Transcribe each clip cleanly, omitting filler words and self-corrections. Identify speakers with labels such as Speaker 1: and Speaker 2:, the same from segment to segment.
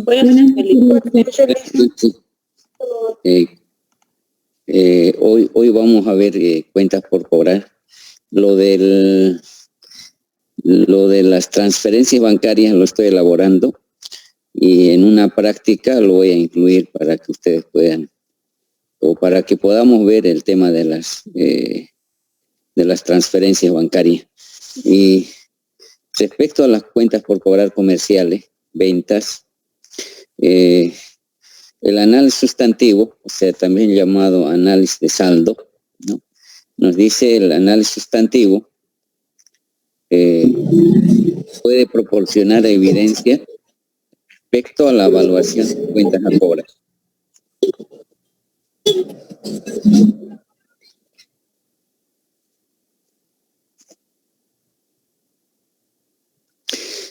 Speaker 1: Buenas noches. Hoy vamos a ver cuentas por cobrar. Lo de las transferencias bancarias lo estoy elaborando y en una práctica lo voy a incluir para que ustedes puedan, o para que podamos ver el tema de las transferencias bancarias. Y respecto a las cuentas por cobrar comerciales, ventas, el análisis sustantivo, o sea, también llamado análisis de saldo, ¿no? Nos dice el análisis sustantivo puede proporcionar evidencia respecto a la evaluación de cuentas a cobrar.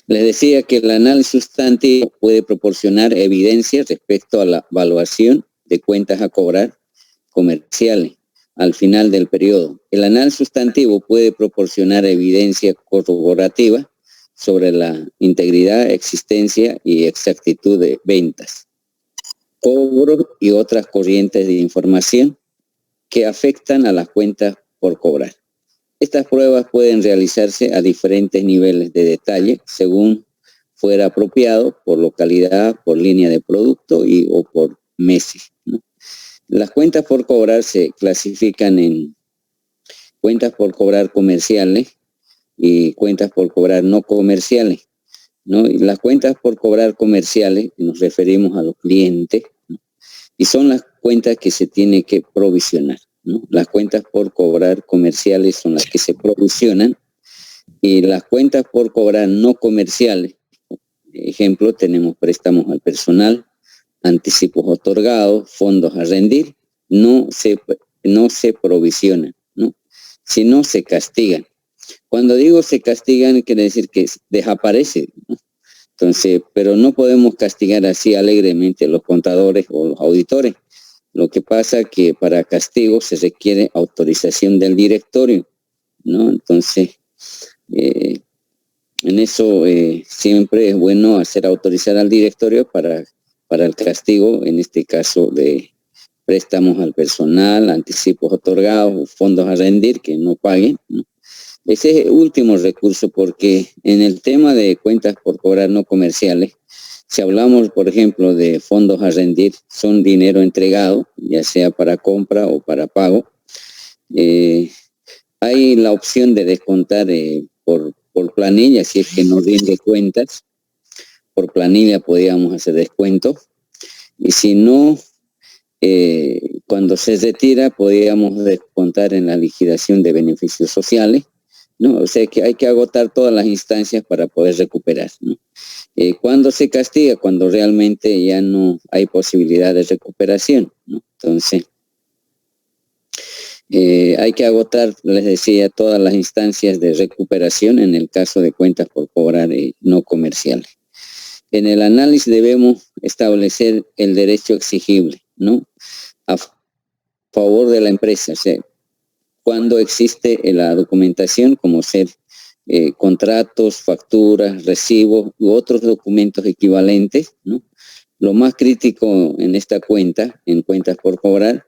Speaker 1: Les decía que el análisis sustantivo puede proporcionar evidencia respecto a la evaluación de cuentas a cobrar comerciales al final del periodo. El análisis sustantivo puede proporcionar evidencia corroborativa sobre la integridad, existencia y exactitud de ventas, cobros y otras corrientes de información que afectan a las cuentas por cobrar. Estas pruebas pueden realizarse a diferentes niveles de detalle según fuera apropiado por localidad, por línea de producto o por meses, ¿no? Las cuentas por cobrar se clasifican en cuentas por cobrar comerciales y cuentas por cobrar no comerciales, ¿no? Y las cuentas por cobrar comerciales nos referimos a los clientes, ¿no? Y son las cuentas que se tiene que provisionar, ¿no? Las cuentas por cobrar comerciales son las que se provisionan y las cuentas por cobrar no comerciales, ejemplo, tenemos préstamos al personal, anticipos otorgados, fondos a rendir, no se provisionan, ¿no? Sino se castigan. Cuando digo se castigan, quiere decir que desaparece, ¿no? Entonces, pero no podemos castigar así alegremente a los contadores o los auditores. Lo que pasa es que para castigo se requiere autorización del directorio, ¿no? Entonces, en eso siempre es bueno hacer autorizar al directorio para el castigo, en este caso de préstamos al personal, anticipos otorgados, fondos a rendir que no paguen, ¿no? Ese es el último recurso, porque en el tema de cuentas por cobrar no comerciales, si hablamos, por ejemplo, de fondos a rendir, son dinero entregado, ya sea para compra o para pago. Hay la opción de descontar por planilla, si es que no rinde cuentas. Por planilla podríamos hacer descuento. Y si no, cuando se retira, podríamos descontar en la liquidación de beneficios sociales, ¿no? O sea que hay que agotar todas las instancias para poder recuperar, ¿no? ¿Cuándo se castiga? Cuando realmente ya no hay posibilidad de recuperación, ¿no? Entonces, hay que agotar, les decía, todas las instancias de recuperación en el caso de cuentas por cobrar no comerciales. En el análisis debemos establecer el derecho exigible, ¿no? A favor de la empresa, o sea, cuando existe la documentación, como ser contratos, facturas, recibos u otros documentos equivalentes, ¿no? Lo más crítico en esta cuenta, en cuentas por cobrar,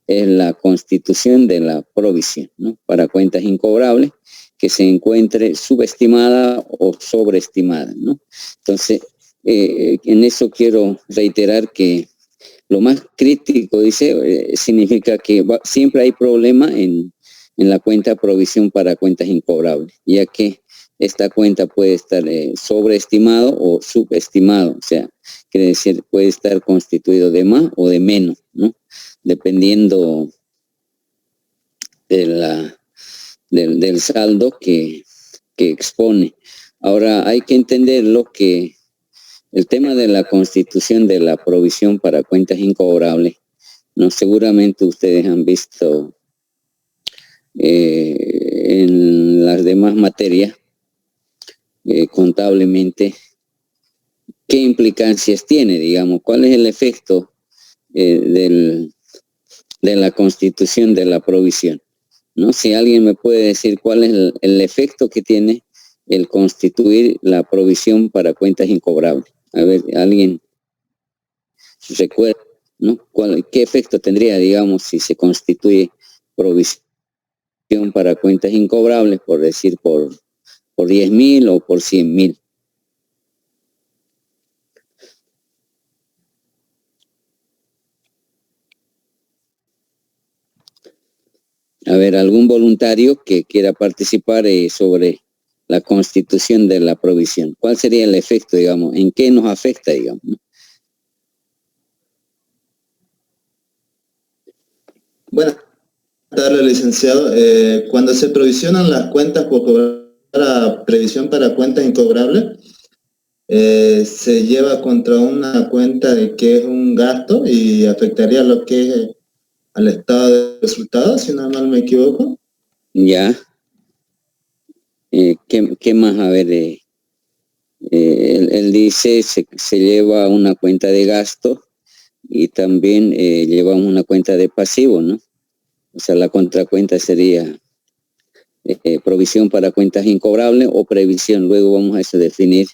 Speaker 1: es la constitución de la provisión, ¿no? Para cuentas incobrables que se encuentre subestimada o sobreestimada, ¿no? Entonces, en eso quiero reiterar que lo más crítico, dice, significa que siempre hay problema en la cuenta provisión para cuentas incobrables, ya que esta cuenta puede estar sobreestimado o subestimado, o sea, quiere decir, puede estar constituido de más o de menos, ¿no? Dependiendo del saldo que expone. Ahora, hay que entender lo que el tema de la constitución de la provisión para cuentas incobrables, ¿no? Seguramente ustedes han visto en las demás materias contablemente qué implicancias tiene, digamos, cuál es el efecto de la constitución de la provisión, ¿no? Si alguien me puede decir cuál es el efecto que tiene el constituir la provisión para cuentas incobrables. A ver, ¿alguien recuerda, ¿no? ¿Qué efecto tendría, digamos, si se constituye provisión para cuentas incobrables, por decir, por 10.000 o por 100.000? A ver, algún voluntario que quiera participar sobre la constitución de la provisión. ¿Cuál sería el efecto, digamos? ¿En qué nos afecta, digamos, ¿no?
Speaker 2: Buenas tardes, licenciado. Cuando se provisionan las cuentas por cobrar a previsión para cuentas incobrables, se lleva contra una cuenta de que es un gasto y afectaría lo que es al estado de resultados, si no mal me equivoco.
Speaker 1: Ya. ¿Qué más? A ver, él dice se lleva una cuenta de gasto y también llevamos una cuenta de pasivo, ¿no? O sea, la contracuenta sería provisión para cuentas incobrables o previsión. Luego vamos a eso definir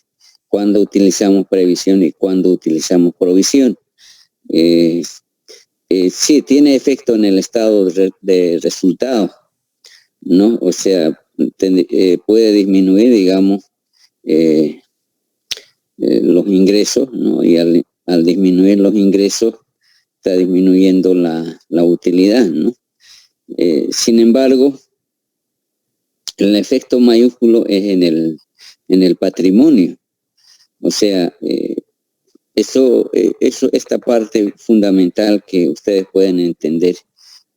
Speaker 1: cuándo utilizamos previsión y cuándo utilizamos provisión. Sí, tiene efecto en el estado de resultado, ¿no? O sea, puede disminuir, digamos, los ingresos, ¿no? Y al disminuir los ingresos, está disminuyendo la utilidad, ¿no? Sin embargo, el efecto mayúsculo es en el patrimonio. O sea, esta parte fundamental que ustedes pueden entender.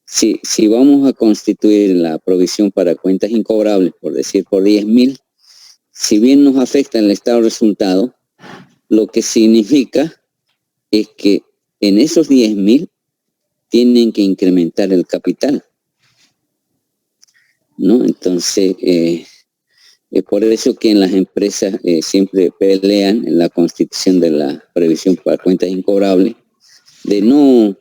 Speaker 1: Si vamos a constituir la provisión para cuentas incobrables, por decir por 10.000, si bien nos afecta el estado de resultado, lo que significa es que en esos 10.000 tienen que incrementar el capital, ¿no? Entonces, es por eso que en las empresas siempre pelean en la constitución de la previsión para cuentas incobrables, de no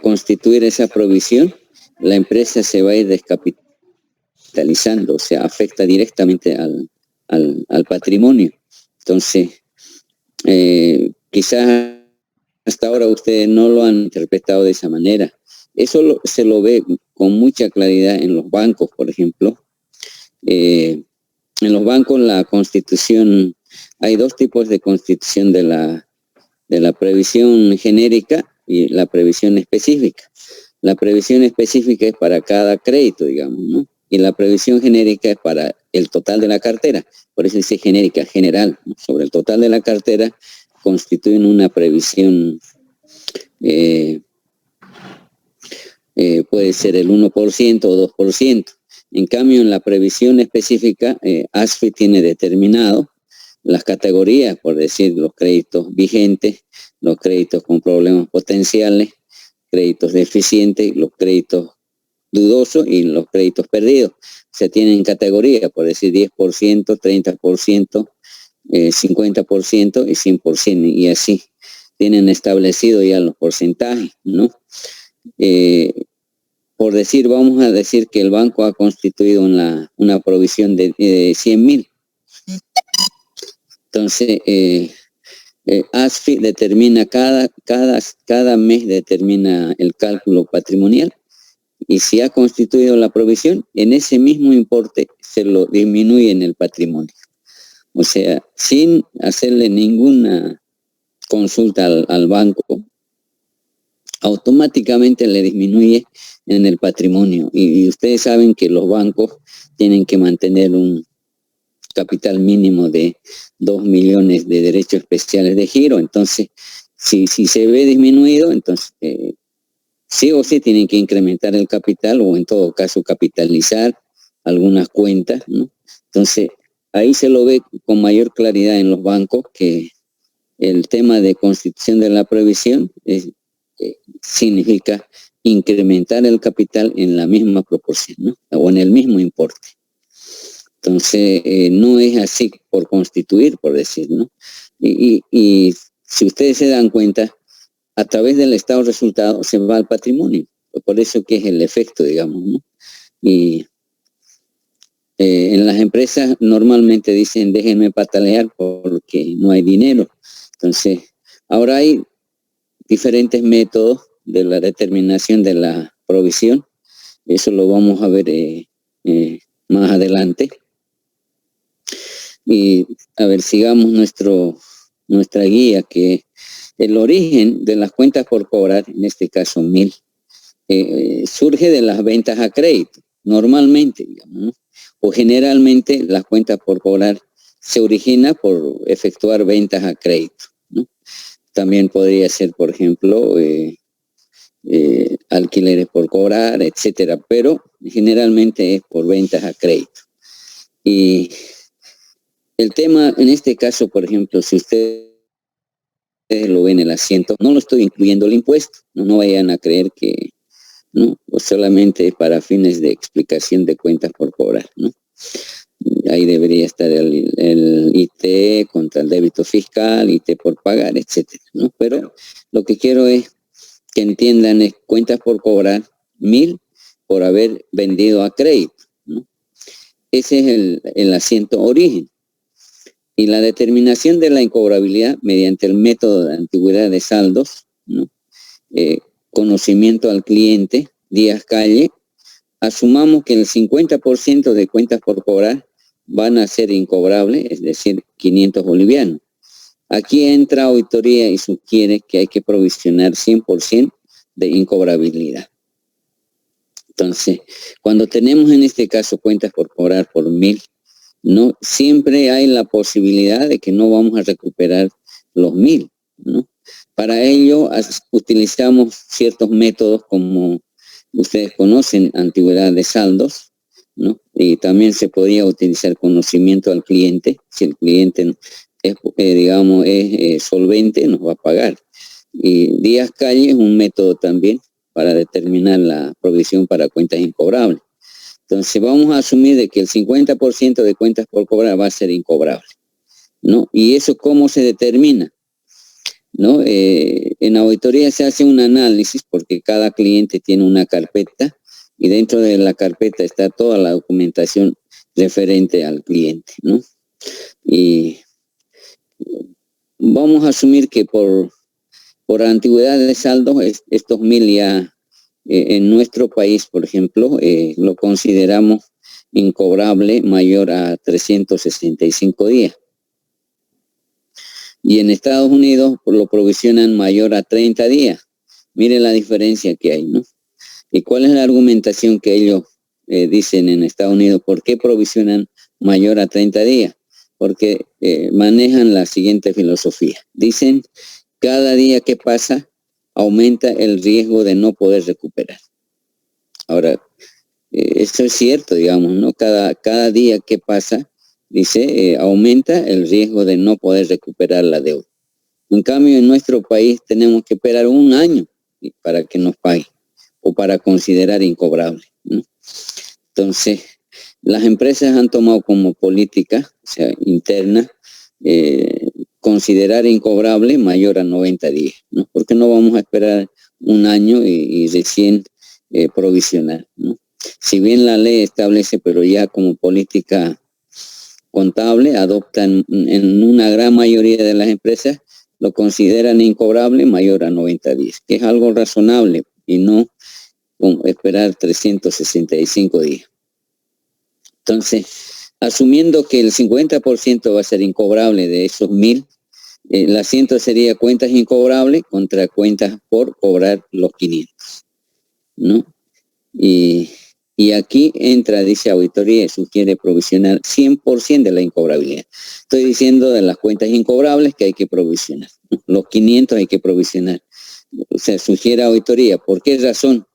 Speaker 1: constituir esa provisión, la empresa se va a ir descapitalizando, o sea, afecta directamente al patrimonio. Entonces, quizás hasta ahora ustedes no lo han interpretado de esa manera. Eso se lo ve con mucha claridad en los bancos, por ejemplo. En los bancos la constitución, hay dos tipos de constitución de la previsión genérica y la previsión específica. La previsión específica es para cada crédito, digamos, ¿no? Y la previsión genérica es para el total de la cartera. Por eso dice genérica, general, ¿no? Sobre el total de la cartera constituyen una previsión, puede ser el 1% o 2%. En cambio, en la previsión específica, ASFI tiene determinado las categorías, por decir, los créditos vigentes, los créditos con problemas potenciales, créditos deficientes, los créditos dudosos y los créditos perdidos. Se tienen categorías, por decir 10%, 30%, 50% y 100%, y así tienen establecido ya los porcentajes, ¿no? Por decir, vamos a decir que el banco ha constituido una provisión de 100.000. Entonces, ASFI determina cada mes determina el cálculo patrimonial, y si ha constituido la provisión, en ese mismo importe se lo disminuye en el patrimonio. O sea, sin hacerle ninguna consulta al banco, automáticamente le disminuye en el patrimonio. Y ustedes saben que los bancos tienen que mantener un capital mínimo de 2 millones de derechos especiales de giro. Entonces, si se ve disminuido, entonces sí o sí tienen que incrementar el capital, o en todo caso capitalizar algunas cuentas, ¿no? Entonces, ahí se lo ve con mayor claridad en los bancos que el tema de constitución de la previsión significa incrementar el capital en la misma proporción, ¿no? O en el mismo importe. Entonces, no es así por constituir, por decir, ¿no? Y si ustedes se dan cuenta, a través del estado de resultado se va al patrimonio. Por eso que es el efecto, digamos, ¿no? Y En las empresas normalmente dicen déjenme patalear porque no hay dinero. Entonces, ahora hay diferentes métodos de la determinación de la provisión. Eso lo vamos a ver más adelante. Y a ver, sigamos nuestra guía, que el origen de las cuentas por cobrar, en este caso 1000, surge de las ventas a crédito, normalmente, digamos, ¿no? O generalmente las cuentas por cobrar se origina por efectuar ventas a crédito, ¿no? También podría ser, por ejemplo, alquileres por cobrar, etcétera, pero generalmente es por ventas a crédito. Y el tema, en este caso, por ejemplo, si ustedes lo ven en el asiento, no lo estoy incluyendo el impuesto, no vayan a creer que, ¿no? O solamente para fines de explicación de cuentas por cobrar, ¿no? Ahí debería estar el IT contra el débito fiscal, IT por pagar, etcétera, ¿no? Pero lo que quiero es que entiendan es cuentas por cobrar 1000 por haber vendido a crédito, ¿no? Ese es el asiento origen. Y la determinación de la incobrabilidad mediante el método de antigüedad de saldos, ¿no? Conocimiento al cliente, días calle, asumamos que el 50% de cuentas por cobrar van a ser incobrables, es decir, 500 bolivianos. Aquí entra auditoría y sugiere que hay que provisionar 100% de incobrabilidad. Entonces, cuando tenemos en este caso cuentas por cobrar por 1000, ¿no? Siempre hay la posibilidad de que no vamos a recuperar los 1000, ¿no? Para ello utilizamos ciertos métodos como ustedes conocen, antigüedad de saldos, ¿no? Y también se podría utilizar conocimiento al cliente. Si el cliente es, digamos, es solvente, nos va a pagar. Y días calle es un método también para determinar la provisión para cuentas incobrables. Entonces vamos a asumir de que el 50% de cuentas por cobrar va a ser incobrable, ¿no? ¿Y eso cómo se determina? ¿No? En auditoría se hace un análisis porque cada cliente tiene una carpeta y dentro de la carpeta está toda la documentación referente al cliente, ¿no? Y vamos a asumir que por antigüedad de saldo, estos 1000 ya en nuestro país, por ejemplo, lo consideramos incobrable mayor a 365 días. Y en Estados Unidos lo provisionan mayor a 30 días. Miren la diferencia que hay, ¿no? ¿Y cuál es la argumentación que ellos dicen en Estados Unidos? ¿Por qué provisionan mayor a 30 días? Porque manejan la siguiente filosofía. Dicen, cada día que pasa aumenta el riesgo de no poder recuperar. Ahora, esto es cierto, digamos, ¿no? Cada día que pasa, dice, aumenta el riesgo de no poder recuperar la deuda. En cambio, en nuestro país tenemos que esperar un año para que nos pague o para considerar incobrable, ¿no? Entonces, las empresas han tomado como política, o sea, interna, considerar incobrable mayor a 90 días, ¿no? Porque no vamos a esperar un año y recién provisionar, ¿no? Si bien la ley establece, pero ya como política contable, adoptan en una gran mayoría de las empresas, lo consideran incobrable mayor a 90 días, que es algo razonable y no esperar 365 días. Entonces, asumiendo que el 50% va a ser incobrable de esos 1000, el asiento sería cuentas incobrables contra cuentas por cobrar los 500, ¿no? Y aquí entra, dice auditoría, sugiere provisionar 100% de la incobrabilidad. Estoy diciendo de las cuentas incobrables que hay que provisionar, ¿no? Los 500 hay que provisionar. O sea, sugiere auditoría. ¿Por qué razón?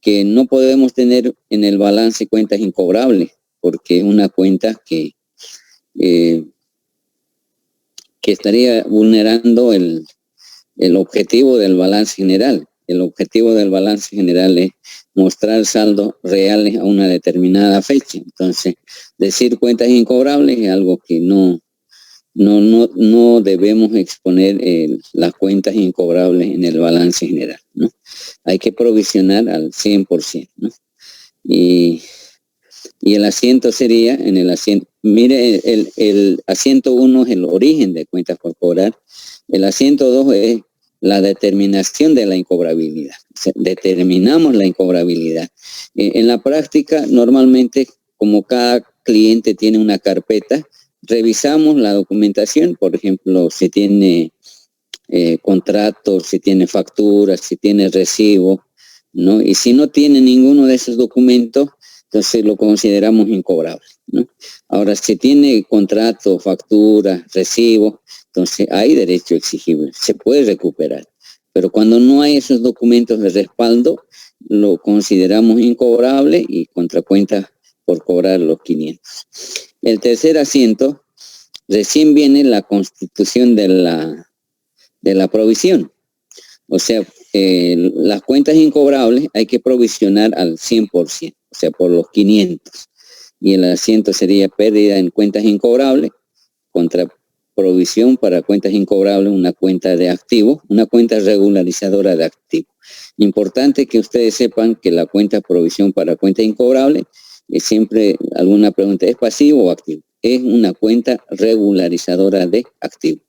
Speaker 1: Que no podemos tener en el balance cuentas incobrables, porque es una cuenta que estaría vulnerando el objetivo del balance general. El objetivo del balance general es mostrar saldos reales a una determinada fecha. Entonces, decir cuentas incobrables es algo que no debemos exponer las cuentas incobrables en el balance general, ¿no? Hay que provisionar al 100%, ¿no? Y Y el asiento sería en el asiento, mire, el asiento 1 es el origen de cuentas por cobrar, el asiento 2 es la determinación de la incobrabilidad. O sea, determinamos la incobrabilidad. En la práctica, normalmente, como cada cliente tiene una carpeta, revisamos la documentación, por ejemplo, si tiene contratos, si tiene facturas, si tiene recibo, ¿no? Y si no tiene ninguno de esos documentos, entonces lo consideramos incobrable, ¿no? Ahora, si tiene contrato, factura, recibo, entonces hay derecho exigible, se puede recuperar. Pero cuando no hay esos documentos de respaldo, lo consideramos incobrable y contra cuenta por cobrar los 500. El tercer asiento, recién viene la constitución de la provisión. O sea, las cuentas incobrables hay que provisionar al 100%, o sea, por los 500. Y el asiento sería pérdida en cuentas incobrables contra provisión para cuentas incobrables, una cuenta de activos, una cuenta regularizadora de activos. Importante que ustedes sepan que la cuenta provisión para cuenta incobrable es siempre alguna pregunta, ¿es pasivo o activo? Es una cuenta regularizadora de activos.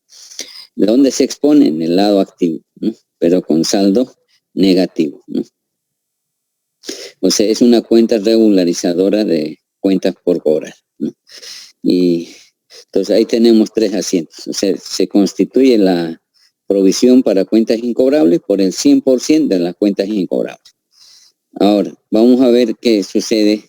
Speaker 1: ¿De dónde se expone? En el lado activo, ¿no? Pero con saldo negativo, ¿no? O sea, es una cuenta regularizadora de cuentas por cobrar, ¿no? Y entonces ahí tenemos 3 asientos. O sea, se constituye la provisión para cuentas incobrables por el 100% de las cuentas incobrables. Ahora, vamos a ver qué sucede.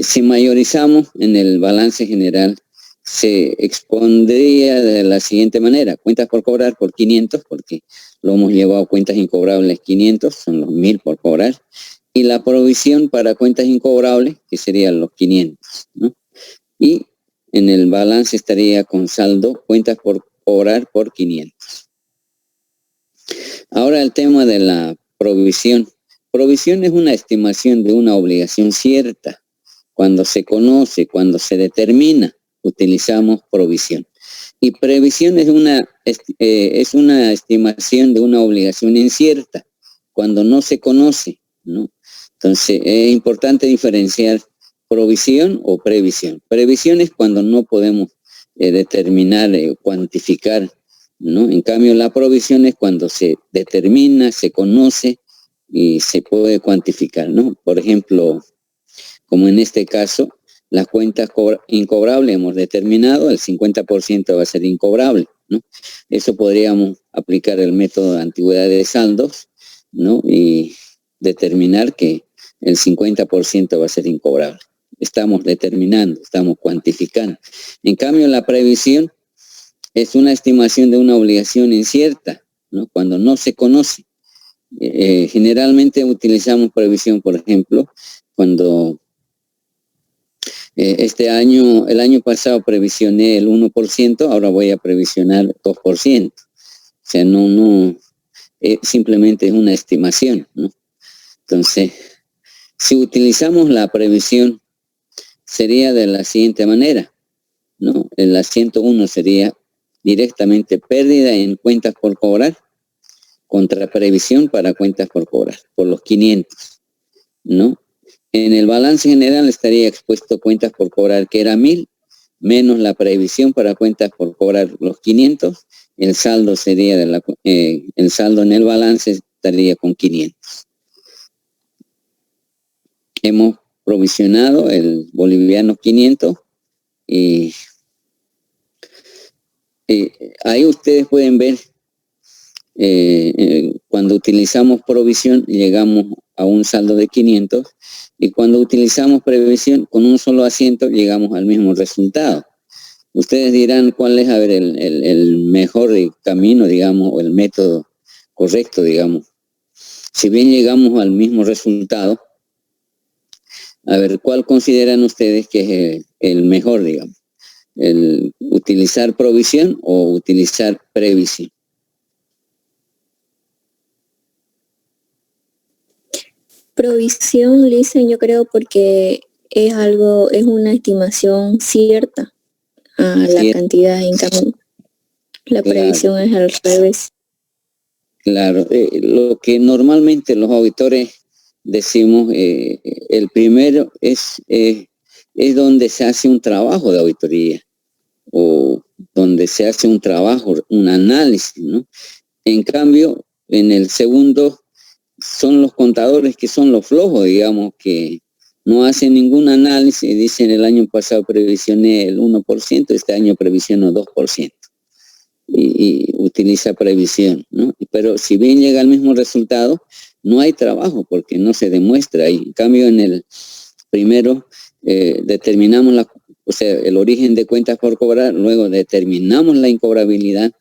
Speaker 1: Si mayorizamos en el balance general, se expondría de la siguiente manera: cuentas por cobrar por 500, porque lo hemos llevado a cuentas incobrables 500, son los 1000 por cobrar, y la provisión para cuentas incobrables, que serían los 500, ¿no? Y en el balance estaría con saldo cuentas por cobrar por 500. Ahora el tema de la provisión. Provisión es una estimación de una obligación cierta. Cuando se conoce, cuando se determina, utilizamos provisión. Y previsión es una estimación de una obligación incierta, cuando no se conoce, ¿no? Entonces, es importante diferenciar provisión o previsión. Previsión es cuando no podemos determinar, cuantificar, ¿no? En cambio, la provisión es cuando se determina, se conoce y se puede cuantificar, ¿no? Por ejemplo, como en este caso, las cuentas incobrables hemos determinado, el 50% va a ser incobrable, ¿no? Eso podríamos aplicar el método de antigüedad de saldos, ¿no? Y determinar que el 50% va a ser incobrable. Estamos determinando, estamos cuantificando. En cambio, la previsión es una estimación de una obligación incierta, ¿no? Cuando no se conoce. Generalmente utilizamos previsión, por ejemplo, cuando el año pasado previsioné el 1%, ahora voy a previsionar 2%. O sea, simplemente es una estimación, ¿no? Entonces, si utilizamos la previsión, sería de la siguiente manera, ¿no? El asiento 1 sería directamente pérdida en cuentas por cobrar contra previsión para cuentas por cobrar, por los 500, ¿no? En el balance general estaría expuesto cuentas por cobrar, que era 1000, menos la previsión para cuentas por cobrar los 500. El saldo sería el saldo en el balance estaría con 500. Hemos provisionado el boliviano 500 y ahí ustedes pueden ver, cuando utilizamos provisión llegamos a un saldo de 500, y cuando utilizamos previsión con un solo asiento llegamos al mismo resultado. Ustedes dirán cuál es, a ver, el mejor camino, digamos, o el método correcto, digamos. Si bien llegamos al mismo resultado, a ver, ¿cuál consideran ustedes que es el mejor, digamos? ¿El utilizar provisión o utilizar previsión?
Speaker 3: Provisión, dicen, yo creo, porque es una estimación cierta a la cantidad, en cambio la previsión es al revés.
Speaker 1: Claro, lo que normalmente los auditores decimos, el primero es donde se hace un trabajo de auditoría, o donde se hace un trabajo, un análisis, ¿no? En cambio, en el segundo son los contadores que son los flojos, digamos, que no hacen ningún análisis, dicen el año pasado previsioné el 1%, este año previsiono 2%, y utiliza previsión, ¿no? Pero si bien llega al mismo resultado, no hay trabajo porque no se demuestra ahí. En cambio, en el primero determinamos el origen de cuentas por cobrar, luego determinamos la incobrabilidad,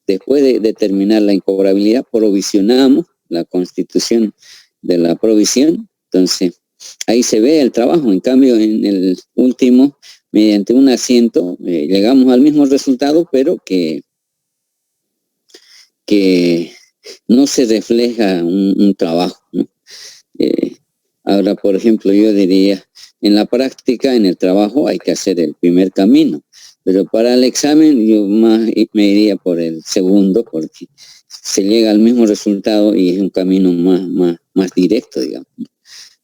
Speaker 1: después de determinar la incobrabilidad, provisionamos la constitución de la provisión, entonces ahí se ve el trabajo. En cambio, en el último, mediante un asiento, llegamos al mismo resultado, pero que no se refleja un trabajo, ¿no? Ahora, por ejemplo, yo diría, en la práctica, en el trabajo, hay que hacer el primer camino, pero para el examen yo más me iría por el segundo, porque se llega al mismo resultado y es un camino más directo, digamos.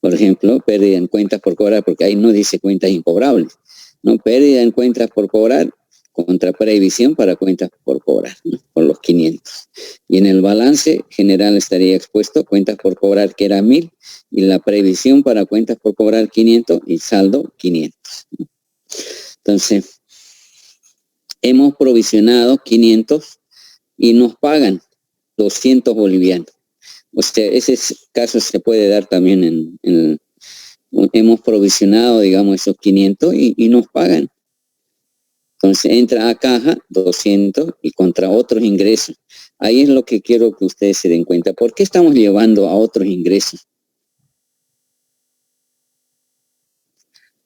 Speaker 1: Por ejemplo, pérdida en cuentas por cobrar, porque ahí no dice cuentas incobrables, ¿no? Pérdida en cuentas por cobrar contra previsión para cuentas por cobrar, ¿no? Por los 500. Y en el balance general estaría expuesto cuentas por cobrar, que era 1000, y la previsión para cuentas por cobrar 500 y saldo 500, ¿no? Entonces, hemos provisionado 500 y nos pagan 200 bolivianos. O sea, ese caso se puede dar también hemos provisionado, digamos, esos 500 y nos pagan. Entonces entra a caja 200 y contra otros ingresos. Ahí es lo que quiero que ustedes se den cuenta. ¿Por qué estamos llevando a otros ingresos?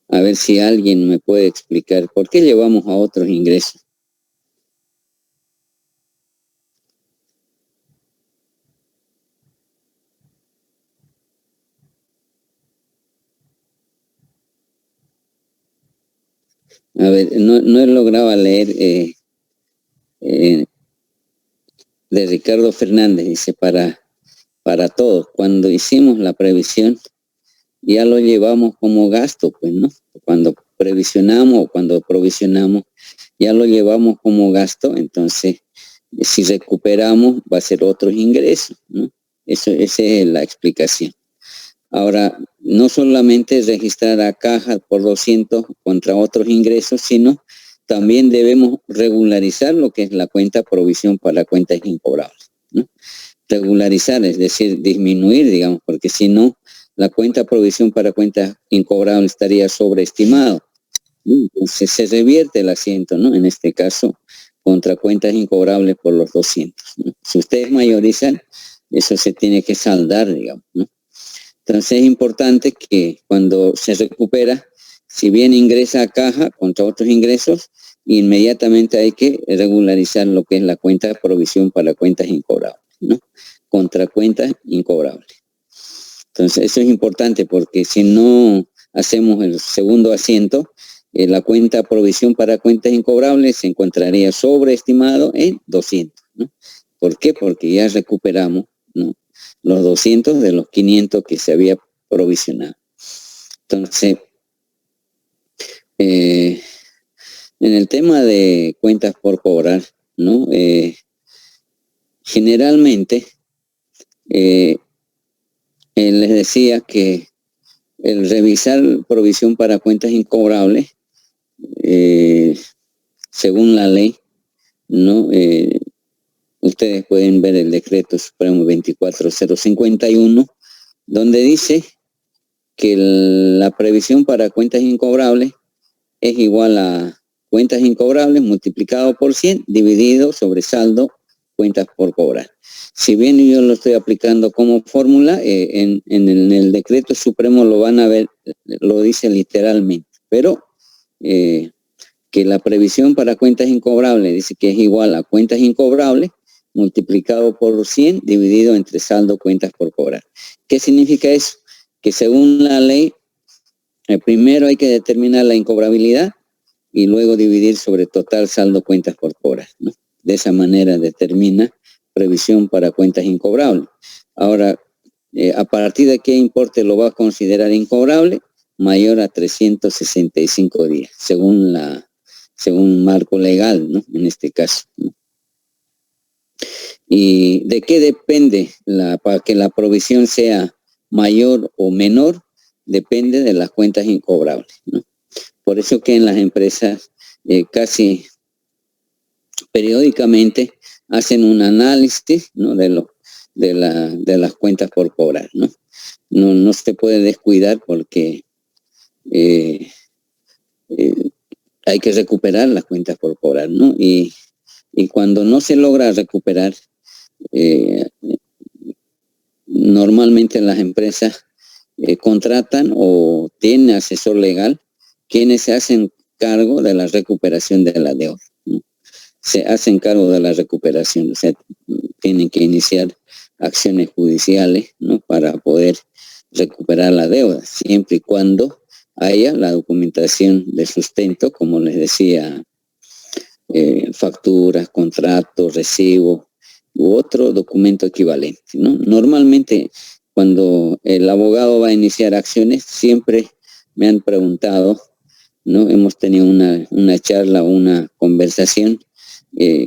Speaker 1: A ver si alguien me puede explicar por qué llevamos a otros ingresos. A ver, no he logrado leer de Ricardo Fernández, dice, para todos. Cuando hicimos la previsión, ya lo llevamos como gasto, pues, ¿no? Cuando previsionamos o cuando provisionamos, ya lo llevamos como gasto, entonces, si recuperamos, va a ser otros ingresos, ¿no? Esa es la explicación. Ahora, no solamente registrar a caja por 200 contra otros ingresos, sino también debemos regularizar lo que es la cuenta provisión para cuentas incobrables, ¿no? Regularizar, es decir, disminuir, digamos, porque si no, la cuenta provisión para cuentas incobrables estaría sobreestimado, ¿no? Entonces se revierte el asiento, ¿no? En este caso, contra cuentas incobrables por los 200, ¿no? Si ustedes mayorizan, eso se tiene que saldar, digamos, ¿no? Entonces es importante que cuando se recupera, si bien ingresa a caja contra otros ingresos, inmediatamente hay que regularizar lo que es la cuenta de provisión para cuentas incobrables, ¿no? Contra cuentas incobrables. Entonces eso es importante porque si no hacemos el segundo asiento, la cuenta provisión para cuentas incobrables se encontraría sobreestimado en 200, ¿no? ¿Por qué? Porque ya recuperamos, ¿no?, los 200 de los 500 que se había provisionado. Entonces, en el tema de cuentas por cobrar, ¿no? Generalmente, les decía que el revisar provisión para cuentas incobrables, según la ley, ¿no? Ustedes pueden ver el decreto supremo 24051, donde dice que la previsión para cuentas incobrables es igual a cuentas incobrables multiplicado por 100 dividido sobre saldo cuentas por cobrar. Si bien yo lo estoy aplicando como fórmula, en el decreto supremo lo van a ver, lo dice literalmente, pero que la previsión para cuentas incobrables dice que es igual a cuentas incobrables multiplicado por 100 dividido entre saldo cuentas por cobrar. ¿Qué significa eso? Que según la ley, primero hay que determinar la incobrabilidad y luego dividir sobre total saldo cuentas por cobrar, ¿no? De esa manera determina previsión para cuentas incobrables. Ahora, ¿A partir de qué importe lo va a considerar incobrable? Mayor a 365 días, según marco legal, ¿no? En este caso, ¿no? ¿Y de qué depende para que la provisión sea mayor o menor? Depende de las cuentas incobrables, ¿no? Por eso que en las empresas casi periódicamente hacen un análisis, ¿no? de las cuentas por cobrar, ¿no? No se puede descuidar porque hay que recuperar las cuentas por cobrar, ¿no? Y cuando no se logra recuperar, normalmente las empresas contratan o tienen asesor legal quienes se hacen cargo de la recuperación de la deuda, ¿no? Se hacen cargo de la recuperación, o sea, tienen que iniciar acciones judiciales, ¿no? Para poder recuperar la deuda, siempre y cuando haya la documentación de sustento, como les decía, facturas, contratos, recibos u otro documento equivalente, ¿no? Normalmente, cuando el abogado va a iniciar acciones, siempre me han preguntado, ¿no? Hemos tenido una charla, una conversación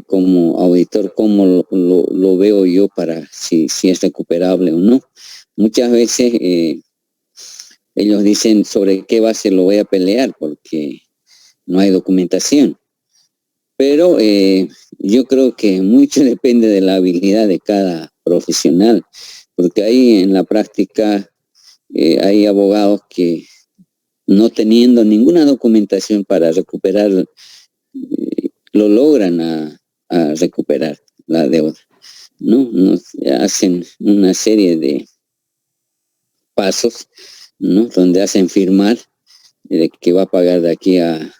Speaker 1: como auditor, cómo lo veo yo para si es recuperable o no. Muchas veces ellos dicen sobre qué base lo voy a pelear porque no hay documentación. Pero yo creo que mucho depende de la habilidad de cada profesional, porque ahí en la práctica hay abogados que no teniendo ninguna documentación para recuperar, lo logran a recuperar la deuda, ¿no? Hacen una serie de pasos, ¿no? Donde hacen firmar que va a pagar de aquí a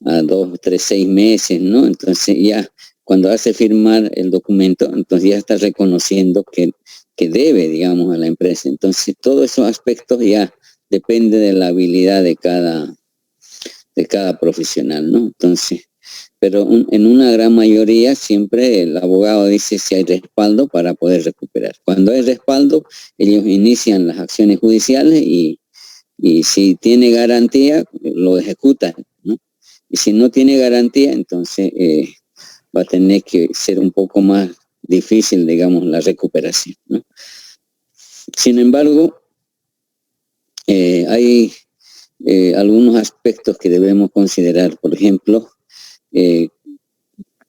Speaker 1: 2, 3, 6 meses, ¿no? Entonces ya cuando hace firmar el documento, entonces ya está reconociendo que debe, digamos, a la empresa. Entonces todos esos aspectos ya depende de la habilidad de cada profesional, ¿no? Entonces, pero en una gran mayoría siempre el abogado dice si hay respaldo para poder recuperar. Cuando hay respaldo, ellos inician las acciones judiciales y si tiene garantía, lo ejecutan, ¿no? Y si no tiene garantía, entonces va a tener que ser un poco más difícil, digamos, la recuperación, ¿no? Sin embargo, hay algunos aspectos que debemos considerar. Por ejemplo,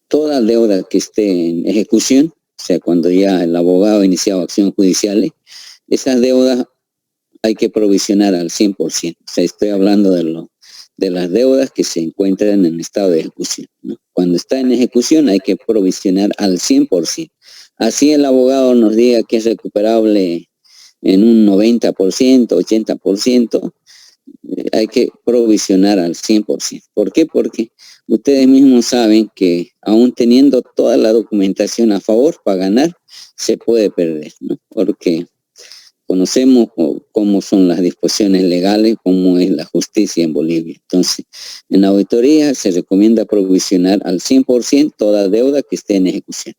Speaker 1: toda deuda que esté en ejecución, o sea, cuando ya el abogado ha iniciado acciones judiciales, esas deudas hay que provisionar al 100%. O sea, estoy hablando de las deudas que se encuentran en estado de ejecución, ¿no? Cuando está en ejecución hay que provisionar al 100%. Así el abogado nos diga que es recuperable en un 90%, 80%, hay que provisionar al 100%. ¿Por qué? Porque ustedes mismos saben que aún teniendo toda la documentación a favor para ganar, se puede perder, ¿no? Porque conocemos cómo son las disposiciones legales, cómo es la justicia en Bolivia. Entonces, en auditoría se recomienda provisionar al 100% toda deuda que esté en ejecución.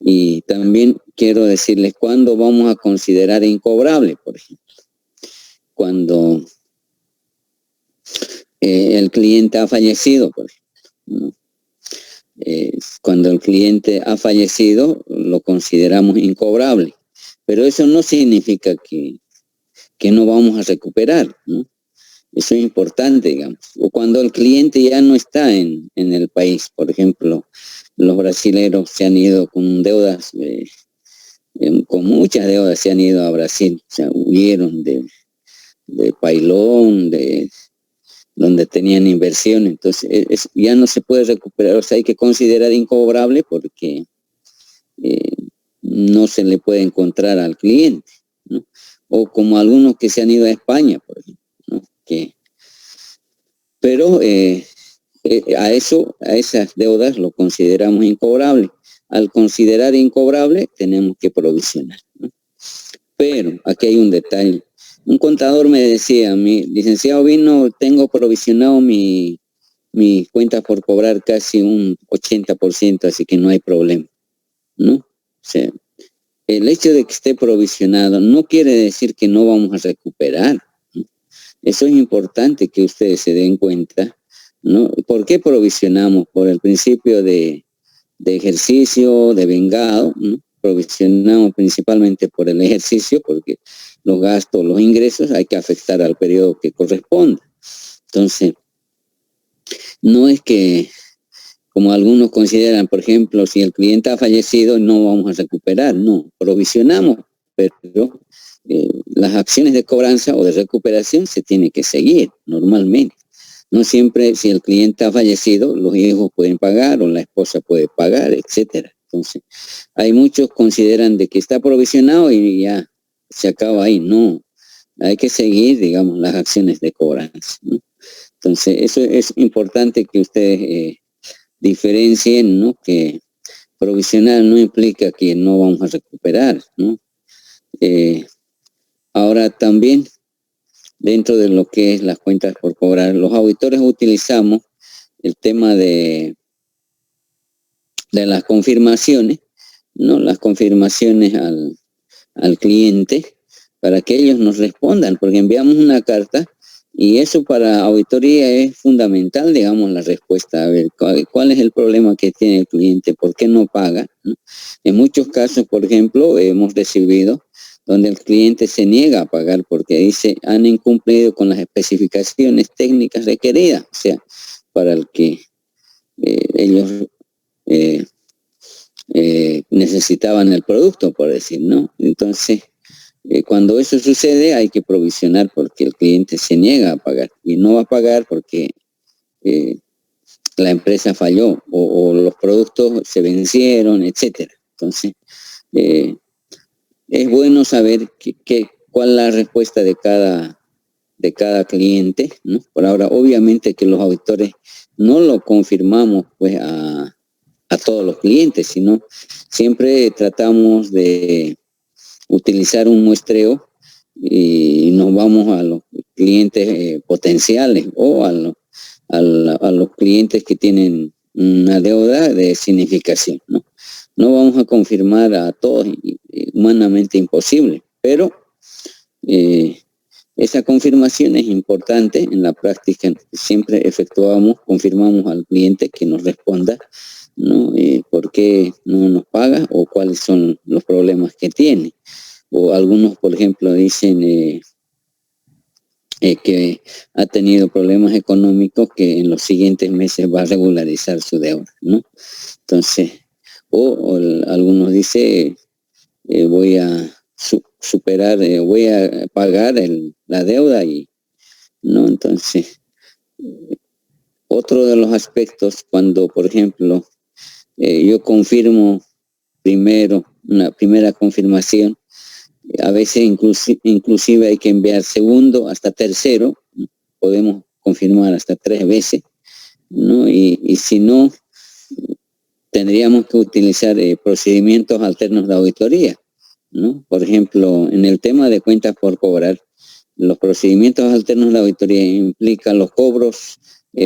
Speaker 1: Y también quiero decirles cuándo vamos a considerar incobrable, por ejemplo. Cuando el cliente ha fallecido, por ejemplo, ¿no? Cuando el cliente ha fallecido, lo consideramos incobrable. Pero eso no significa que no vamos a recuperar, ¿no? Eso es importante, digamos. O cuando el cliente ya no está en el país, por ejemplo, los brasileros se han ido con deudas, con muchas deudas se han ido a Brasil, o sea, huyeron de Pailón, de donde tenían inversión, entonces ya no se puede recuperar, o sea, hay que considerar incobrable porque no se le puede encontrar al cliente, ¿no? O como algunos que se han ido a España, por ejemplo, ¿no? Pero a esas deudas lo consideramos incobrable. Al considerar incobrable, tenemos que provisionar, ¿no? Pero aquí hay un detalle. Un contador me decía, mi licenciado Vino, tengo provisionado mi cuenta por cobrar casi un 80%, así que no hay problema, ¿no? O sea, el hecho de que esté provisionado no quiere decir que no vamos a recuperar, ¿no? Eso es importante que ustedes se den cuenta, ¿no? ¿Por qué provisionamos? Por el principio de ejercicio, de vengado, ¿no? Provisionamos principalmente por el ejercicio, porque los gastos, los ingresos hay que afectar al periodo que corresponda. Entonces, no es que, como algunos consideran, por ejemplo, si el cliente ha fallecido, no vamos a recuperar. No, provisionamos, pero las acciones de cobranza o de recuperación se tienen que seguir normalmente. No siempre, si el cliente ha fallecido, los hijos pueden pagar o la esposa puede pagar, etcétera. Entonces, hay muchos que consideran de que está provisionado y ya se acaba ahí. No, hay que seguir, digamos, las acciones de cobranza, ¿no? Entonces, eso es importante que ustedes diferencien, ¿no? Que provisional no implica que no vamos a recuperar, ¿no? Ahora también, dentro de lo que es las cuentas por cobrar, los auditores utilizamos el tema de las confirmaciones, ¿no? Las confirmaciones al cliente para que ellos nos respondan, porque enviamos una carta y eso para auditoría es fundamental, digamos, la respuesta, a ver cuál es el problema que tiene el cliente, por qué no paga, ¿no? En muchos casos, por ejemplo, hemos recibido donde el cliente se niega a pagar porque dice han incumplido con las especificaciones técnicas requeridas, o sea, para el que ellos necesitaban el producto, por decir, ¿no? Entonces, cuando eso sucede hay que provisionar porque el cliente se niega a pagar y no va a pagar porque la empresa falló o los productos se vencieron, etcétera. Entonces, es bueno saber cuál es la respuesta de cada cliente, ¿no? Por ahora, obviamente que los auditores no lo confirmamos pues a todos los clientes, sino siempre tratamos de utilizar un muestreo y nos vamos a los clientes potenciales o a los clientes que tienen una deuda de significación, ¿no? No vamos a confirmar a todos, humanamente imposible, pero esa confirmación es importante en la práctica. Siempre confirmamos al cliente que nos responda, ¿no? ¿Por qué no nos paga o cuáles son los problemas que tiene? O algunos, por ejemplo, dicen que ha tenido problemas económicos que en los siguientes meses va a regularizar su deuda, ¿no? Entonces, algunos dicen voy a superar, voy a pagar la deuda y no. Entonces, otro de los aspectos cuando, por ejemplo, yo confirmo primero, una primera confirmación, a veces inclusive hay que enviar segundo hasta tercero, podemos confirmar hasta 3 veces, ¿no? Y si no, tendríamos que utilizar procedimientos alternos de auditoría, ¿no? Por ejemplo, en el tema de cuentas por cobrar, los procedimientos alternos de auditoría implican los cobros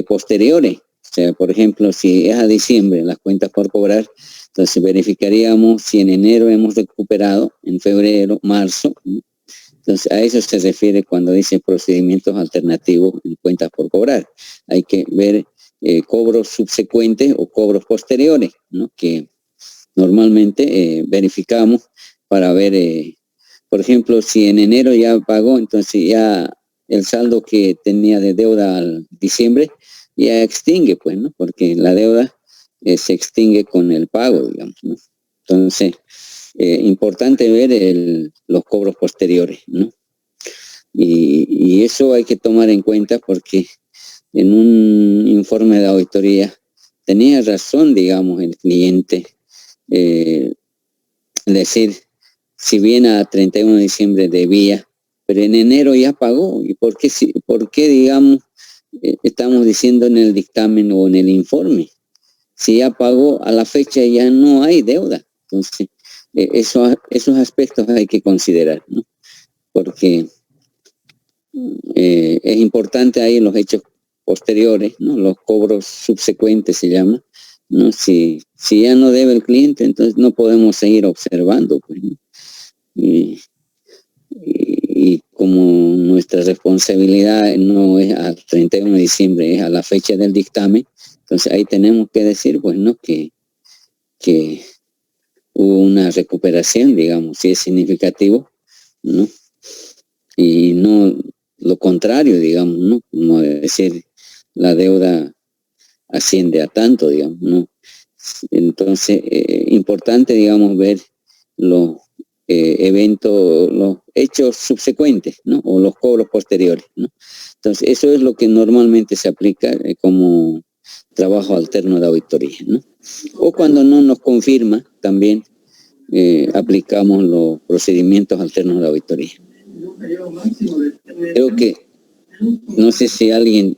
Speaker 1: posteriores. O sea, por ejemplo, si es a diciembre las cuentas por cobrar, entonces verificaríamos si en enero hemos recuperado, en febrero, marzo, ¿no? Entonces, a eso se refiere cuando dice procedimientos alternativos en cuentas por cobrar. Hay que ver cobros subsecuentes o cobros posteriores, ¿no? Que normalmente verificamos para ver, por ejemplo, si en enero ya pagó, entonces ya el saldo que tenía de deuda al diciembre ya extingue, pues, ¿no? Porque la deuda se extingue con el pago, digamos, ¿no? Entonces, importante ver los cobros posteriores, ¿no? Y eso hay que tomar en cuenta porque en un informe de auditoría tenía razón, digamos, el cliente, decir, si bien a 31 de diciembre debía, pero en enero ya pagó. ¿Y por qué digamos, estamos diciendo en el dictamen o en el informe? Si ya pagó a la fecha ya no hay deuda. Entonces, esos aspectos hay que considerar, ¿no? Porque es importante ahí los hechos posteriores, ¿no? Los cobros subsecuentes se llama, ¿no? Si ya no debe el cliente, entonces no podemos seguir observando, pues, ¿no? y como nuestra responsabilidad no es al 31 de diciembre, es a la fecha del dictamen, entonces ahí tenemos que decir, pues, ¿no?, que hubo una recuperación, digamos, si es significativo, ¿no? Y no lo contrario, digamos, ¿no? Como decir, la deuda asciende a tanto, digamos, ¿no? Entonces, importante, digamos, ver los eventos, los hechos subsecuentes, ¿no? O los cobros posteriores, ¿no? Entonces, eso es lo que normalmente se aplica como trabajo alterno de auditoría, ¿no? O cuando no nos confirma, también aplicamos los procedimientos alternos de auditoría. Creo que, no sé si alguien...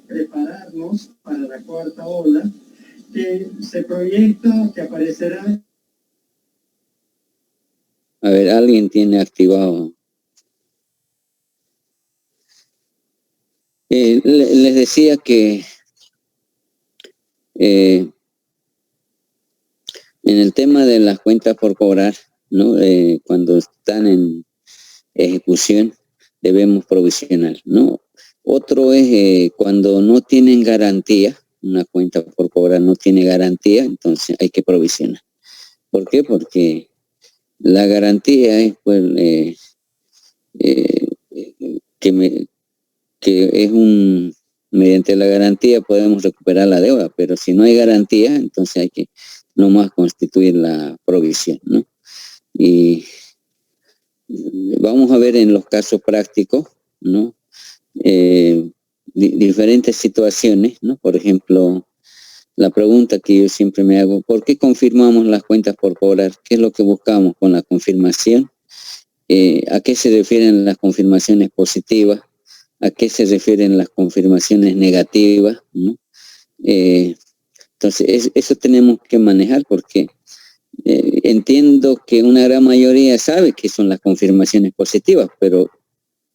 Speaker 4: prepararnos para la cuarta ola, que se proyecta que aparecerá.
Speaker 1: A ver, alguien tiene activado. Les decía que en el tema de las cuentas por cobrar, ¿no? Cuando están en ejecución, debemos provisionar, ¿no? Otro es cuando no tienen garantía, una cuenta por cobrar no tiene garantía, entonces hay que provisionar. ¿Por qué? Porque la garantía es, pues, que es mediante la garantía podemos recuperar la deuda, pero si no hay garantía, entonces hay que nomás constituir la provisión, ¿no? Y vamos a ver en los casos prácticos, ¿no? Diferentes situaciones, ¿no? Por ejemplo, la pregunta que yo siempre me hago, ¿por qué confirmamos las cuentas por cobrar? ¿Qué es lo que buscamos con la confirmación? ¿A qué se refieren las confirmaciones positivas? ¿A qué se refieren las confirmaciones negativas? ¿No? Entonces, eso tenemos que manejar porque entiendo que una gran mayoría sabe qué son las confirmaciones positivas, pero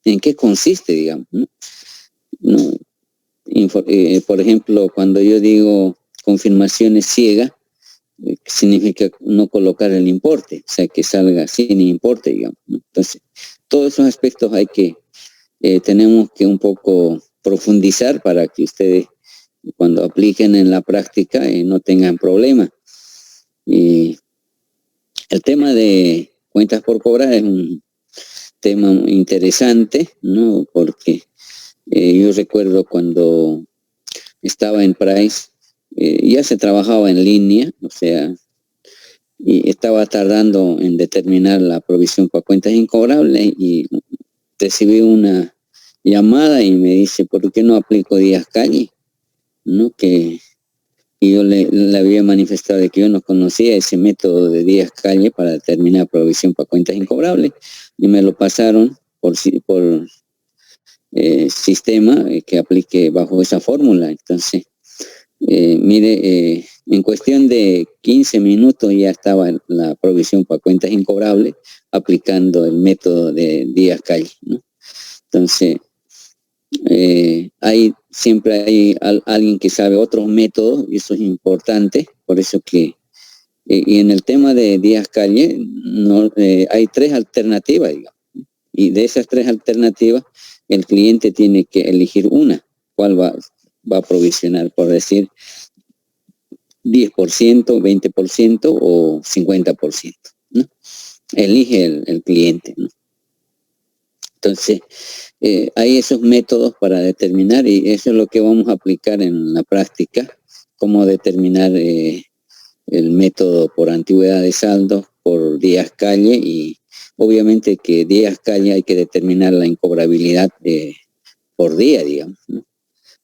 Speaker 1: ¿en qué consiste, digamos? ¿No? Por ejemplo, cuando yo digo confirmaciones ciegas, significa no colocar el importe, o sea, que salga sin importe, digamos, ¿no? Entonces, todos esos aspectos tenemos que un poco profundizar para que ustedes, cuando apliquen en la práctica, no tengan problemas. Y el tema de cuentas por cobrar es un tema interesante, ¿no? Porque yo recuerdo cuando estaba en Price, ya se trabajaba en línea, o sea, y estaba tardando en determinar la provisión para cuentas incobrables y recibí una llamada y me dice, ¿por qué no aplico Díaz Calle? ¿No? Y yo le había manifestado de que yo no conocía ese método de Díaz Calle para determinar provisión para cuentas incobrables y me lo pasaron por sistema que aplique bajo esa fórmula. Entonces, mire, en cuestión de 15 minutos ya estaba la provisión para cuentas incobrables aplicando el método de Díaz Calle, ¿no? Entonces, siempre hay alguien que sabe otros métodos y eso es importante, por eso que y en el tema de Díaz Calle hay 3 alternativas, digamos, y de esas 3 alternativas el cliente tiene que elegir una, cuál va a provisionar, por decir 10%, 20% o 50%, ¿no? Elige el cliente, ¿no? Entonces, hay esos métodos para determinar y eso es lo que vamos a aplicar en la práctica, cómo determinar el método por antigüedad de saldo, por Díaz Calle y obviamente que Díaz Calle hay que determinar la incobrabilidad por día, digamos, ¿no?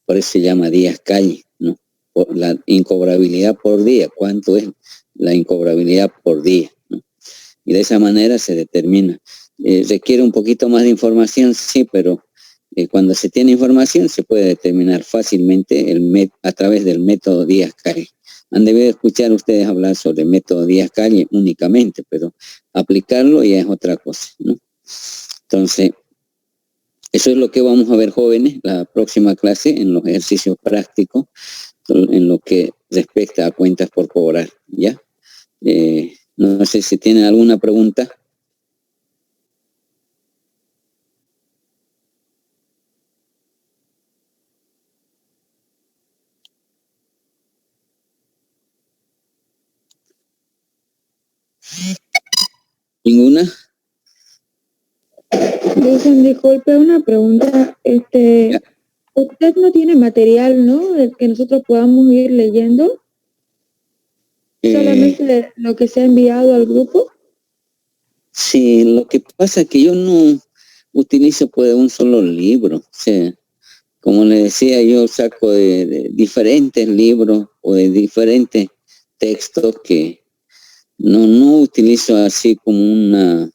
Speaker 1: Por eso se llama Díaz Calle, ¿no? Por la incobrabilidad por día, cuánto es la incobrabilidad por día, ¿no? Y de esa manera se determina. Requiere un poquito más de información, sí, pero cuando se tiene información se puede determinar fácilmente a través del método Díaz Calle. Han debido escuchar ustedes hablar sobre el método Díaz Calle únicamente, pero aplicarlo ya es otra cosa, ¿no? Entonces, eso es lo que vamos a ver, jóvenes, la próxima clase en los ejercicios prácticos, en lo que respecta a cuentas por cobrar, ¿ya? No sé si tienen alguna pregunta. ¿Ninguna?
Speaker 5: Dicen, disculpe, una pregunta.
Speaker 1: Ya.
Speaker 5: Usted no tiene material, ¿no? Del que nosotros podamos ir leyendo. Solamente lo que se ha enviado al grupo.
Speaker 1: Sí, lo que pasa es que yo no utilizo pues un solo libro. O sea, como le decía, yo saco de diferentes libros o de diferentes textos que no utilizo así como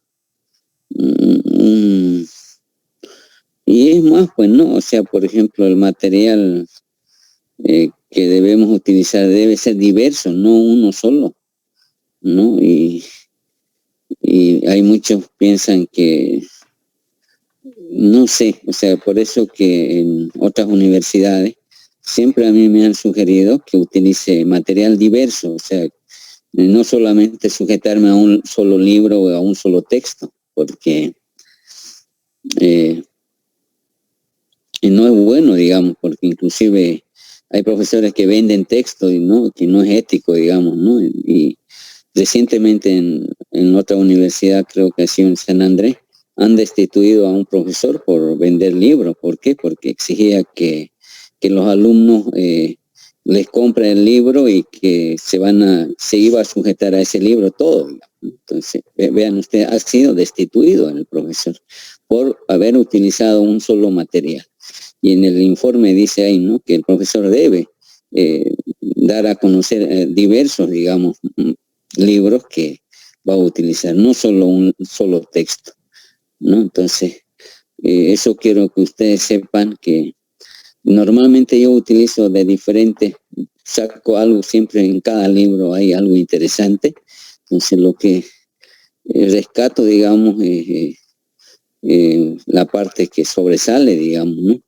Speaker 1: y es más, pues no, o sea, por ejemplo, el material que debemos utilizar debe ser diverso, no uno solo, ¿no? Y hay muchos piensan que, no sé, o sea, por eso que en otras universidades siempre a mí me han sugerido que utilice material diverso, o sea, no solamente sujetarme a un solo libro o a un solo texto, porque y no es bueno, digamos, porque inclusive hay profesores que venden texto y no, que no es ético, digamos, ¿no? Y recientemente en otra universidad, creo que ha sido en San Andrés, han destituido a un profesor por vender libros. ¿Por qué? Porque exigía que los alumnos les compren el libro y que se iba a sujetar a ese libro todo. Entonces, vean ustedes, ha sido destituido el profesor por haber utilizado un solo material. Y en el informe dice ahí, ¿no?, que el profesor debe dar a conocer diversos, digamos, libros que va a utilizar, no solo un solo texto, ¿no? Entonces, eso quiero que ustedes sepan que normalmente yo utilizo de diferentes, saco algo siempre en cada libro, hay algo interesante. Entonces, lo que rescato, digamos, la parte que sobresale, digamos, ¿no?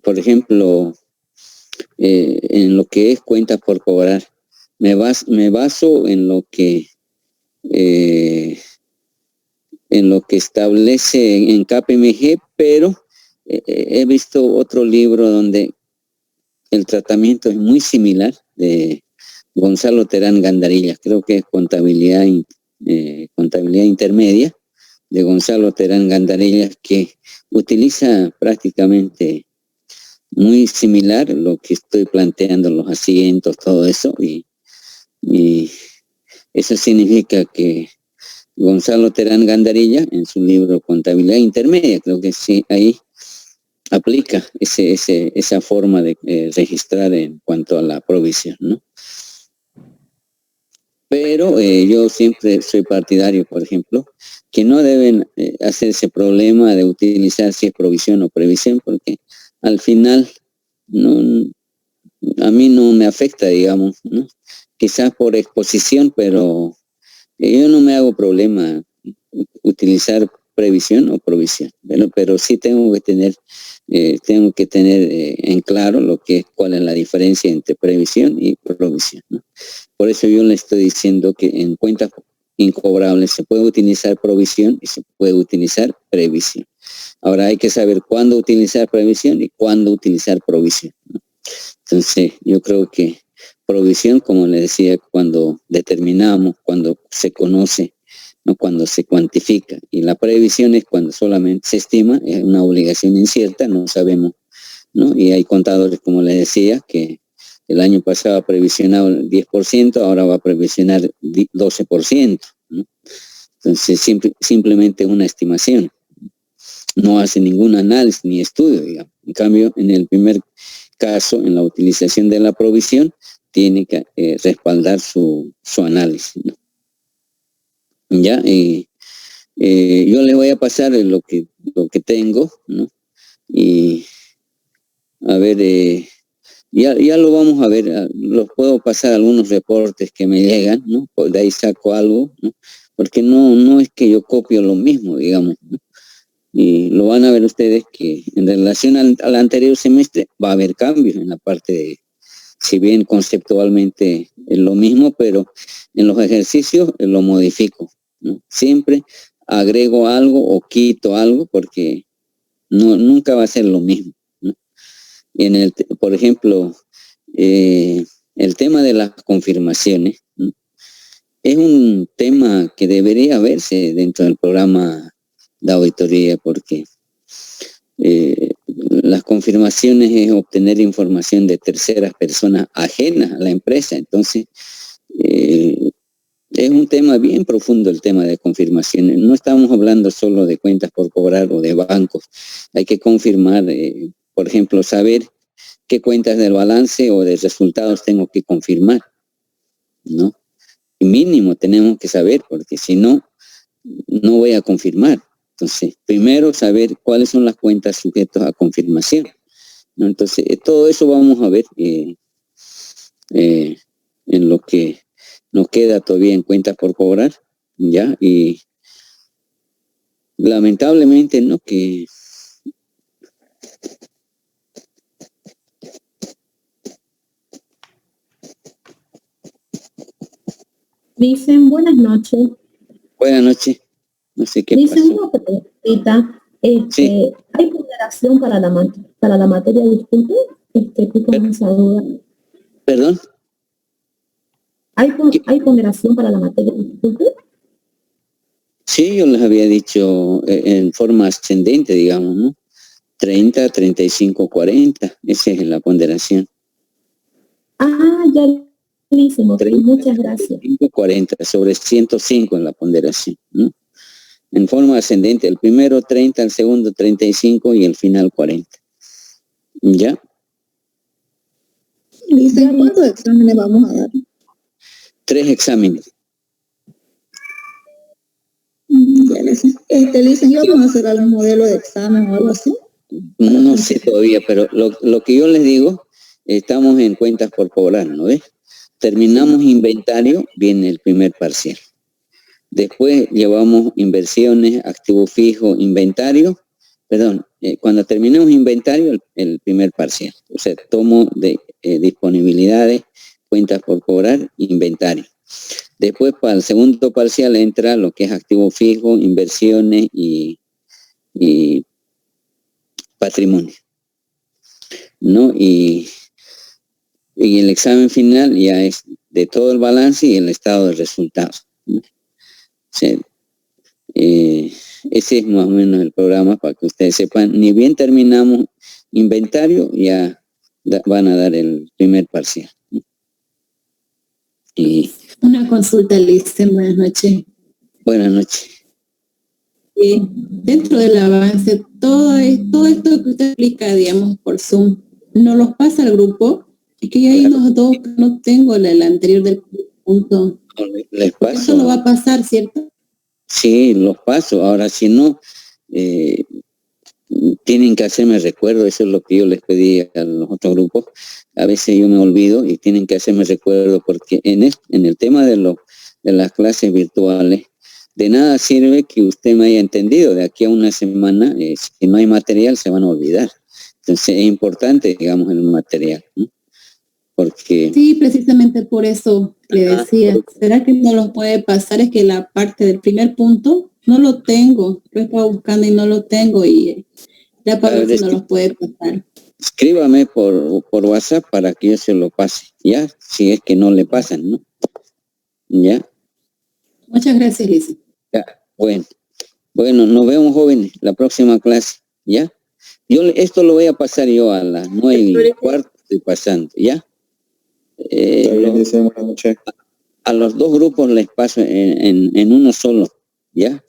Speaker 1: Por ejemplo, en lo que es cuentas por cobrar, me baso en lo que establece en KPMG, pero he visto otro libro donde el tratamiento es muy similar, de Gonzalo Terán Gandarillas, creo que es contabilidad intermedia, de Gonzalo Terán Gandarillas, que utiliza prácticamente muy similar lo que estoy planteando, los asientos, todo eso, y eso significa que Gonzalo Terán Gandarilla, en su libro Contabilidad Intermedia, creo que sí, ahí aplica esa forma de registrar en cuanto a la provisión, ¿no? Pero yo siempre soy partidario, por ejemplo, que no deben hacerse problema de utilizar si es provisión o previsión, porque al final a mí no me afecta, digamos, ¿no? Quizás por exposición, pero yo no me hago problema utilizar previsión o provisión, pero sí tengo que tener en claro cuál es la diferencia entre previsión y provisión, ¿no? Por eso yo le estoy diciendo que en cuentas incobrables se puede utilizar provisión y se puede utilizar previsión. Ahora hay que saber cuándo utilizar previsión y cuándo utilizar provisión, ¿no? Entonces yo creo que provisión, como le decía, cuando determinamos, cuando se conoce, ¿no?, cuando se cuantifica, y la previsión es cuando solamente se estima, es una obligación incierta, no sabemos, ¿no? Y hay contadores, como le decía, que el año pasado ha previsionado el 10%, ahora va a previsionar 12%, ¿no? Entonces simplemente es una estimación, no hace ningún análisis ni estudio, digamos. En cambio, en el primer caso, en la utilización de la provisión, tiene que respaldar su análisis, ¿no? Ya, yo le voy a pasar lo que tengo, ¿no? Y a ver, ya lo vamos a ver, los puedo pasar algunos reportes que me llegan, ¿no? Pues de ahí saco algo, ¿no? Porque no es que yo copio lo mismo, digamos, ¿no? Y lo van a ver ustedes que en relación al anterior semestre va a haber cambios en la parte de, si bien conceptualmente es lo mismo, pero en los ejercicios lo modifico, ¿no? Siempre agrego algo o quito algo porque nunca va a ser lo mismo, ¿no? Por ejemplo, el tema de las confirmaciones, ¿no? es un tema que debería verse dentro del programa de auditoría, porque las confirmaciones es obtener información de terceras personas ajenas a la empresa. Entonces, es un tema bien profundo el tema de confirmaciones. No estamos hablando solo de cuentas por cobrar o de bancos. Hay que confirmar, por ejemplo, saber qué cuentas del balance o de resultados tengo que confirmar, ¿no? Y mínimo tenemos que saber, porque si no, no voy a confirmar. Entonces, primero saber cuáles son las cuentas sujetas a confirmación, ¿no? Entonces, todo eso vamos a ver en lo que nos queda todavía en cuentas por cobrar, ¿ya? Y lamentablemente, ¿no? Que
Speaker 6: Dicen, buenas noches.
Speaker 1: buenas noches. No sé qué
Speaker 6: Dicen
Speaker 1: pasó.
Speaker 6: una preguntita,
Speaker 1: Sí.
Speaker 6: ¿hay ponderación para la materia de disputa? Con esa duda.
Speaker 1: ¿Perdón?
Speaker 6: ¿Hay ponderación para la materia de disputa?
Speaker 1: Sí, yo les había dicho en forma ascendente, digamos, ¿no? 30, 35, 40. Esa es la ponderación.
Speaker 6: Ah, ya buenísimo.
Speaker 1: 30,
Speaker 6: Muchas gracias.
Speaker 1: 35, 40, sobre 105 en la ponderación, ¿no? En forma ascendente, el primero 30, el segundo 35 y el final 40. ¿Ya?
Speaker 5: Dicen, ¿cuántos exámenes vamos a dar?
Speaker 1: 3 exámenes.
Speaker 5: Ya les dicen, ¿y vamos a hacer algún modelo de examen o algo así?
Speaker 1: No sé todavía, pero lo que yo les digo, estamos en cuentas por cobrar, ¿no ves? Terminamos inventario, viene el primer parcial. Después llevamos inversiones, activo fijo, inventario. Cuando terminemos inventario, el primer parcial. O sea, tomo de disponibilidades, cuentas por cobrar, inventario. Después, para el segundo parcial, entra lo que es activo fijo, inversiones y patrimonio, ¿no? Y el examen final ya es de todo el balance y el estado de resultados, ¿no? O sea, ese es más o menos el programa para que ustedes sepan. Ni bien terminamos inventario, ya van a dar el primer parcial, ¿no? Y
Speaker 7: una consulta, Listen, buenas noches.
Speaker 1: Buenas noches.
Speaker 7: Dentro del avance, todo esto que usted explica, digamos, por Zoom, ¿no los pasa al grupo? Es que hay unos dos que no tengo el anterior del punto.
Speaker 1: Les paso.
Speaker 7: Eso lo va a pasar, ¿cierto?
Speaker 1: Sí, los paso. Ahora, si no, tienen que hacerme recuerdo. Eso es lo que yo les pedí a los otros grupos. A veces yo me olvido y tienen que hacerme recuerdo, porque en el tema de las clases virtuales, de nada sirve que usted me haya entendido. De aquí a una semana, si no hay material, se van a olvidar. Entonces es importante, digamos, el material, ¿no? Porque...
Speaker 7: Sí, precisamente por eso le decía, ¿será que no los puede pasar? Es que la parte del primer punto no lo tengo. Lo estaba buscando y no lo tengo, y ya para ver si no los puede pasar.
Speaker 1: Escríbame por WhatsApp para que yo se lo pase, ¿ya? Si es que no le pasan, ¿no? ¿Ya?
Speaker 7: Muchas gracias, Lisa.
Speaker 1: Ya, bueno, nos vemos, jóvenes, la próxima clase, ¿ya? Esto lo voy a pasar yo a las 9:15, estoy pasando, ¿ya? A los dos grupos les paso en uno solo, ¿ya?